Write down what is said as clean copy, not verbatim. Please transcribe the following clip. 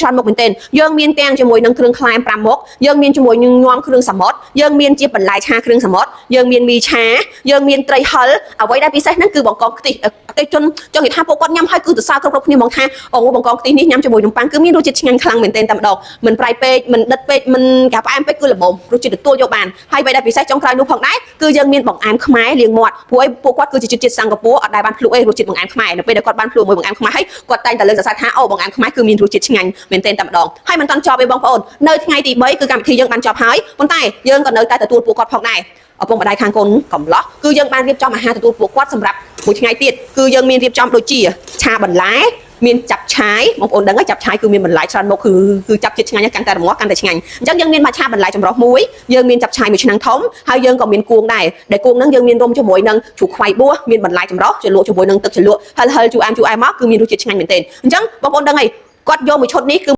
ច្រើនមុខមែនទែនយើងមានទាំងជាមួយនឹងគ្រឿងខ្លែម5មុខយើងមានជាមួយនឹងញោមគ្រឿងសមុទ្រយើងមានជាបន្លែឆាគ្រឿងសមុទ្រយើងមានមីឆាយើងមានត្រីហិលអ្វីដែលពិសេសហ្នឹងគឺបង្កងខ្ទិះអតិជនចង់និយាយថាពួកគាត់ញ៉ាំហើយគឺសរសើរគ្រប់គ្នាមកថាអូបង្កងខ្ទិះនេះញ៉ាំជាមួយនំប៉័ងគឺមានរសជាតិឆ្ងាញ់ខ្លាំងមែនទែនតែម្ដងមិនប្រៃពេកមិនដិតពេកមិនកាផ្អែមពេកគឺល្មមរសជាតិទទួលយកបានហើយអ្វីដែលពិសេសចុងក្រោយនោះផងដែរគឺយើងមានបង្អែមខ្មែរលាងមាត់ព្រោះឯពួកគាត់គឺជាជាតិសិង្ហបុរីអត់ដែលបានភ្លក់អីរសជាតិបង្អែមខ្មែរនៅពេលដែលគាត់បានភ្លក់មួយបង្អែមខ្មែរហើយគាត់តែងតែលើកសរសើរថាអូបង្អែមខ្មែរគឺមានរសជាតិឆ្ងាញ់មែនទែនតែម្ដងហើយមិនតាន់ចប់ទេបងប្អូននៅថ្ងៃទី3គឺកម្មវិធីយើងបានចប់ហើយប៉ុន្តែយើងក៏នៅតែទទួលពួកគាត់ផងដែរឪពុកម្ដាយខាងកូនកំឡោះគឺយើងបានរៀបចំអាហារទទួលពួកគាត់សម្រាប់មួយថ្ងៃទៀតគឺយើងមានរៀបចំដូចជាឆាបន្លែមានចាប់ឆាយបងប្អូនដឹងហើយចាប់ឆាយគឺមានបន្លែច្រើនមុខគឺចាប់ជាតិឆ្ងាញ់កាន់តែរមាស់កាន់តែឆ្ងាញ់អញ្ចឹងយើងមានមកឆាបន្លែចម្រុះមួយយើងមានចាប់ឆាយមួយឆ្នាំងធំហើយយើងក៏មានគួងដែរដែលគួងហ្នឹងយើងមានរុំជាមួយនឹងជ្រូកខ្វៃបួសមានបន្លែចម្រុះជ្រលក់ជាមួយនឹងទឹកជ្រលក់ហិលជូរអែមមកគឺមានរសជាតិឆ្ងាញ់មែនទែនអញ្ចឹងបងប្អូនដឹងហើយគាត់យកមួយឈុតនេះគឺ